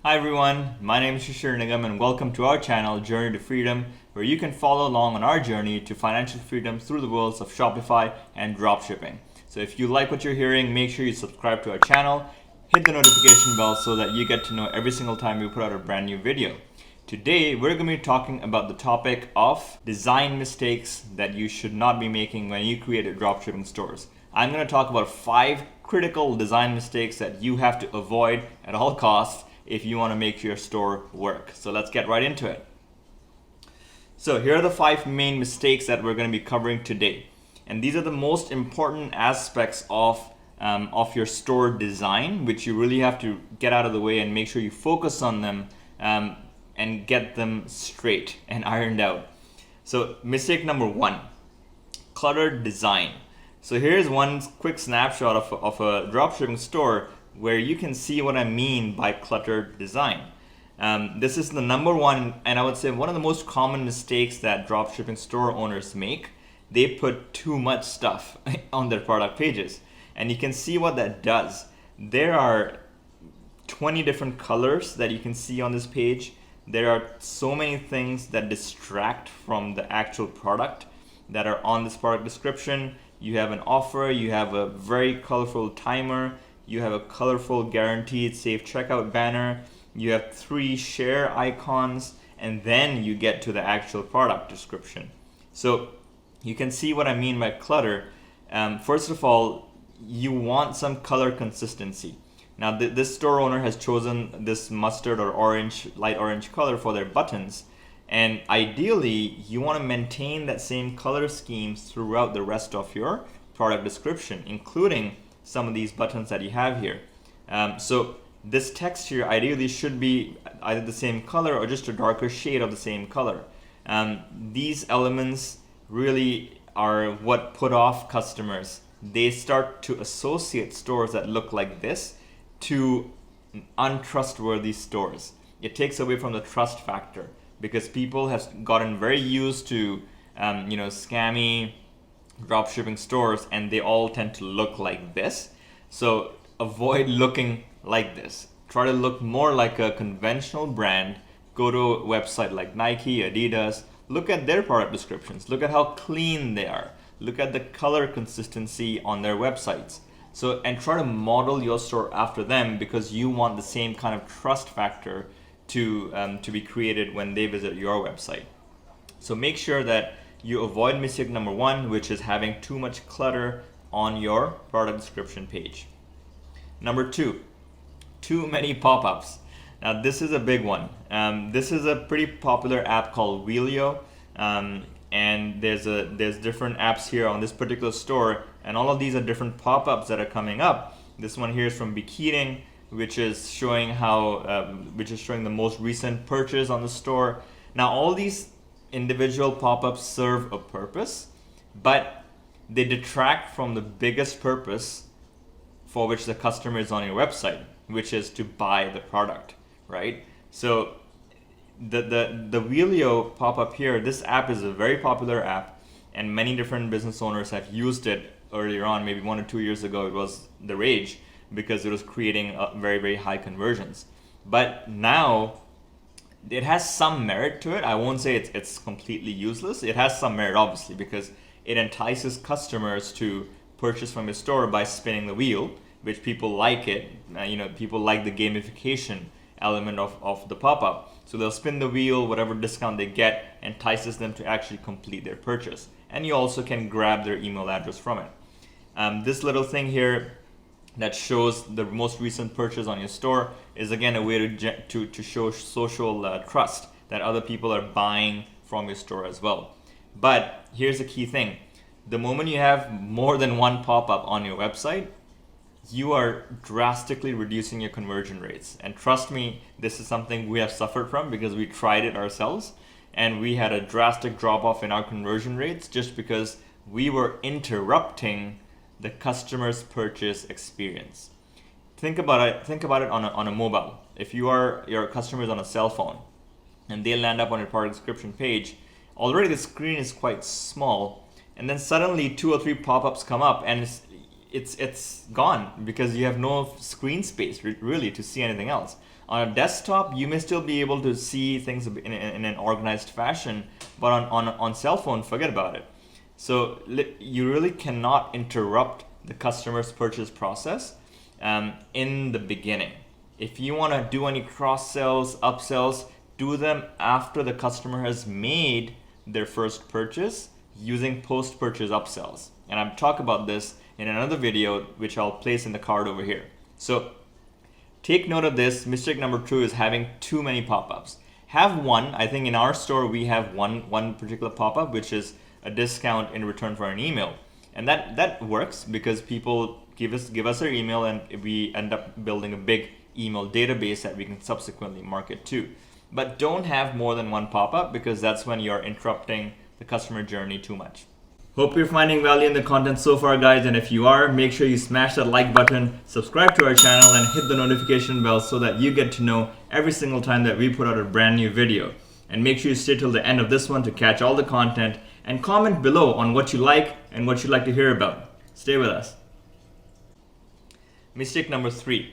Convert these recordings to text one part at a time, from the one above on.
Hi everyone, my name is Shishir Nigam and welcome to our channel Journey to Freedom, where you can follow along on our journey to financial freedom through the worlds of Shopify and dropshipping. So if you like what you're hearing, make sure you subscribe to our channel, hit the notification bell so that you get to know every single time we put out a brand new video. Today we're going to be talking about the topic of design mistakes that you should not be making when you create dropshipping stores. I'm going to talk about 5 critical design mistakes that you have to avoid at all costs if you want to make your store work. So let's get right into it. So here are the 5 main mistakes that we're going to be covering today. And these are the most important aspects of your store design, which you really have to get out of the way and make sure you focus on them and get them straight and ironed out. So mistake number 1, cluttered design. So here's one quick snapshot of a dropshipping store where you can see what I mean by cluttered design. This is the number one, and I would say one of the most common mistakes that dropshipping store owners make. They put too much stuff on their product pages, and you can see what that does. There are 20 different colors that you can see on this page. There are so many things that distract from the actual product that are on this product description. You have an offer, you have a very colorful timer, you have a colorful guaranteed safe checkout banner, you have 3 share icons, and then you get to the actual product description. So you can see what I mean by clutter. First of all, you want some color consistency. Now this store owner has chosen this mustard or orange, light orange color for their buttons. And ideally, you want to maintain that same color schemes throughout the rest of your product description, including some of these buttons that you have here. So this text here ideally should be either the same color or just a darker shade of the same color. These elements really are what put off customers. They start to associate stores that look like this to untrustworthy stores. It takes away from the trust factor, because people have gotten very used to scammy dropshipping stores, and they all tend to look like this. So avoid looking like this. Try to look more like a conventional brand. Go to a website like Nike, Adidas. Look at their product descriptions. Look at how clean they are. Look at the color consistency on their websites. So, and try to model your store after them, because you want the same kind of trust factor to be created when they visit your website. So make sure that you avoid mistake number 1, which is having too much clutter on your product description page. Number 2, too many pop-ups. Now this is a big one. This is a pretty popular app called Wheelio, and there's different apps here on this particular store, and all of these are different pop-ups that are coming up. This one here is from Bikini, which is showing the most recent purchase on the store. Now all these individual pop-ups serve a purpose, but they detract from the biggest purpose for which the customer is on your website, which is to buy the product, right? So the Wheelio pop-up here, this app is a very popular app, and many different business owners have used it earlier on. Maybe 1 or 2 years ago it was the rage, because it was creating very, very high conversions. But now it has some merit to it. I won't say it's completely useless. It has some merit, obviously, because it entices customers to purchase from your store by spinning the wheel, which people like it. People like the gamification element of the pop-up. So they'll spin the wheel, whatever discount they get entices them to actually complete their purchase. And you also can grab their email address from it. This little thing here that shows the most recent purchase on your store is again a way to show social trust that other people are buying from your store as well. But here's the key thing. The moment you have more than one pop-up on your website, you are drastically reducing your conversion rates. And trust me, this is something we have suffered from, because we tried it ourselves and we had a drastic drop-off in our conversion rates just because we were interrupting the customer's purchase experience. Think about it on a mobile. If your customer is on a cell phone and they land up on your product description page, already the screen is quite small, and then suddenly 2 or 3 pop-ups come up, and it's gone because you have no screen space really to see anything else. On a desktop, you may still be able to see things in an organized fashion, but on cell phone, forget about it. So you really cannot interrupt the customer's purchase process in the beginning. If you want to do any cross sells, upsells, do them after the customer has made their first purchase using post-purchase upsells. And I'll talk about this in another video, which I'll place in the card over here. So take note of this. Mistake number 2 is having too many pop-ups. Have one. I think in our store we have one particular pop-up, which is a discount in return for an email. And that works because people give us their email, and we end up building a big email database that we can subsequently market to. But don't have more than one pop-up, because that's when you're interrupting the customer journey too much. Hope you're finding value in the content so far, guys, and if you are, make sure you smash that like button, subscribe to our channel, and hit the notification bell so that you get to know every single time that we put out a brand new video. And make sure you stay till the end of this one to catch all the content, and comment below on what you like and what you'd like to hear about. Stay with us. Mistake number 3,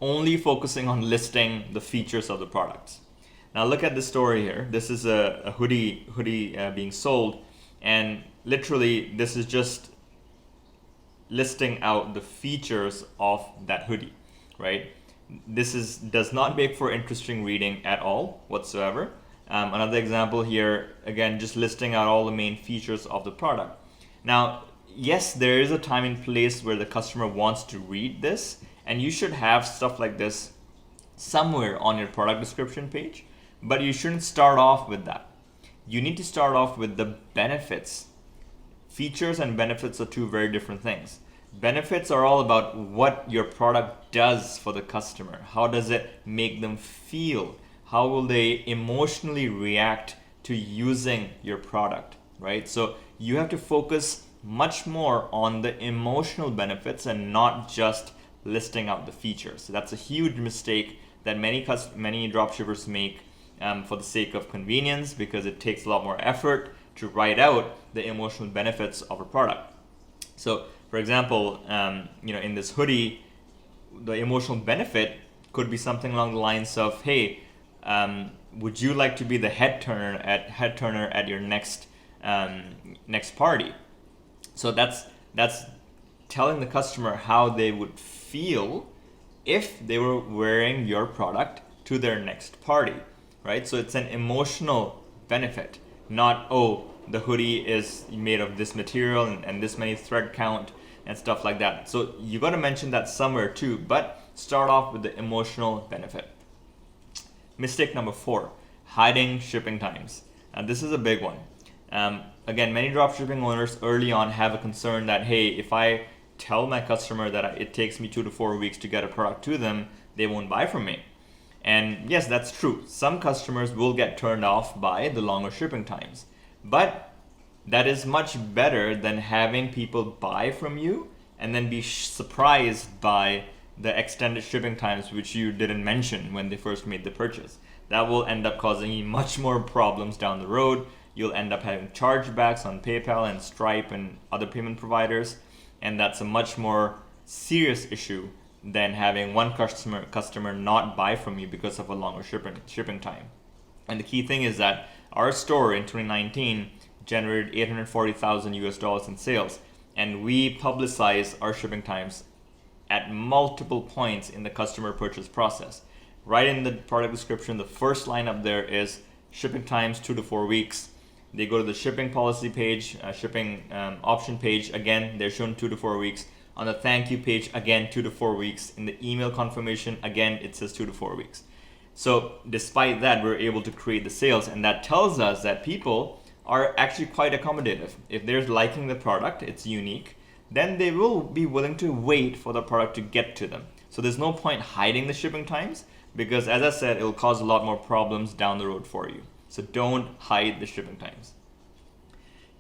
only focusing on listing the features of the products. Now look at the story here. This is a hoodie being sold, and literally this is just listing out the features of that hoodie, right? This does not make for interesting reading at all whatsoever. Another example here, again, just listing out all the main features of the product. Now, yes, there is a time and place where the customer wants to read this, and you should have stuff like this somewhere on your product description page, but you shouldn't start off with that. You need to start off with the benefits. Features and benefits are two very different things. Benefits are all about what your product does for the customer. How does it make them feel? How will they emotionally react to using your product, right? So you have to focus much more on the emotional benefits and not just listing out the features. So that's a huge mistake that many dropshippers make for the sake of convenience, because it takes a lot more effort to write out the emotional benefits of a product. So for example, in this hoodie, the emotional benefit could be something along the lines of, hey, would you like to be the head turner at your next party? So that's telling the customer how they would feel if they were wearing your product to their next party, right? So it's an emotional benefit, not, oh, the hoodie is made of this material and this many thread count and stuff like that. So you got to mention that somewhere too, but start off with the emotional benefit. Mistake number 4, hiding shipping times. This is a big one. Again, many dropshipping owners early on have a concern that, hey, if I tell my customer that it takes me 2 to 4 weeks to get a product to them, they won't buy from me. And yes, that's true. Some customers will get turned off by the longer shipping times. But that is much better than having people buy from you and then be surprised by the extended shipping times, which you didn't mention when they first made the purchase. That will end up causing you much more problems down the road. You'll end up having chargebacks on PayPal and Stripe and other payment providers, and that's a much more serious issue than having one customer not buy from you because of a longer shipping time. And the key thing is that our store in 2019 generated $840,000 in sales, and we publicize our shipping times at multiple points in the customer purchase process. Right in the product description, the first line up there is shipping times 2 to 4 weeks. They go to the shipping policy page, shipping option page, again, they're shown 2 to 4 weeks. On the thank you page, again, 2 to 4 weeks. In the email confirmation, again, it says 2 to 4 weeks. So despite that, we're able to create the sales, and that tells us that people are actually quite accommodative. If they're liking the product, it's unique, then they will be willing to wait for the product to get to them. So there's no point hiding the shipping times, because as I said, it'll cause a lot more problems down the road for you. So don't hide the shipping times.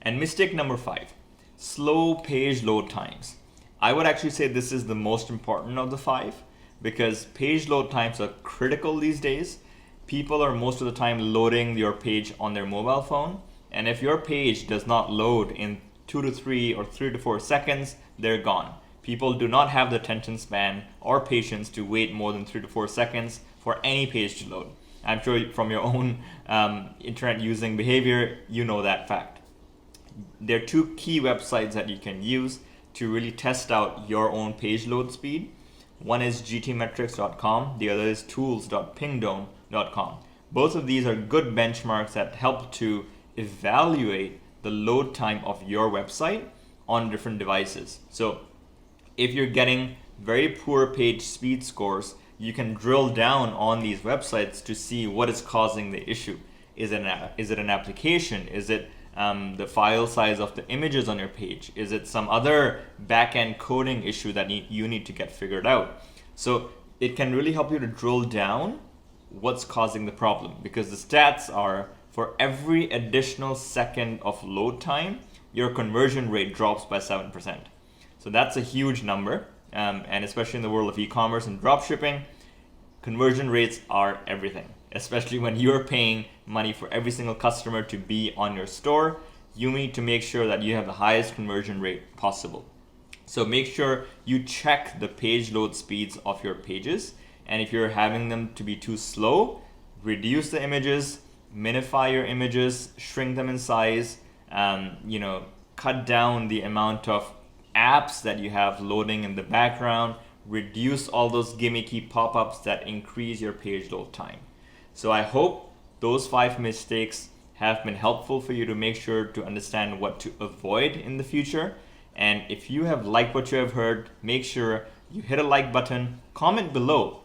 And mistake number 5, slow page load times. I would actually say this is the most important of the 5, because page load times are critical these days. People are most of the time loading your page on their mobile phone, and if your page does not load in 2 to 3 or 3 to 4 seconds, they're gone. People do not have the attention span or patience to wait more than 3 to 4 seconds for any page to load. I'm sure from your own internet using behavior, you know that fact. There are two key websites that you can use to really test out your own page load speed. One is gtmetrics.com, the other is tools.pingdome.com. Both of these are good benchmarks that help to evaluate the load time of your website on different devices. So if you're getting very poor page speed scores, you can drill down on these websites to see what is causing the issue. Is it an application? Is it the file size of the images on your page? Is it some other back-end coding issue that you need to get figured out? So it can really help you to drill down what's causing the problem, because the stats are for every additional second of load time, your conversion rate drops by 7%. So that's a huge number. And especially in the world of e-commerce and dropshipping, conversion rates are everything. Especially when you're paying money for every single customer to be on your store, you need to make sure that you have the highest conversion rate possible. So make sure you check the page load speeds of your pages. And if you're having them to be too slow, reduce the images, minify your images, shrink them in size, cut down the amount of apps that you have loading in the background, reduce all those gimmicky pop-ups that increase your page load time. So I hope those 5 mistakes have been helpful for you to make sure to understand what to avoid in the future. And if you have liked what you have heard, make sure you hit a like button, comment below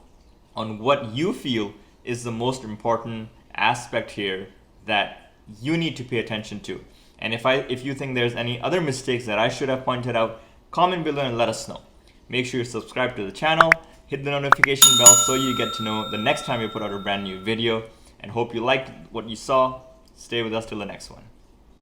on what you feel is the most important aspect here that you need to pay attention to. And if you think there's any other mistakes that I should have pointed out, comment below and let us know. Make sure you subscribe to the channel, hit the notification bell so you get to know the next time we put out a brand new video, and hope you liked what you saw. Stay with us till the next one.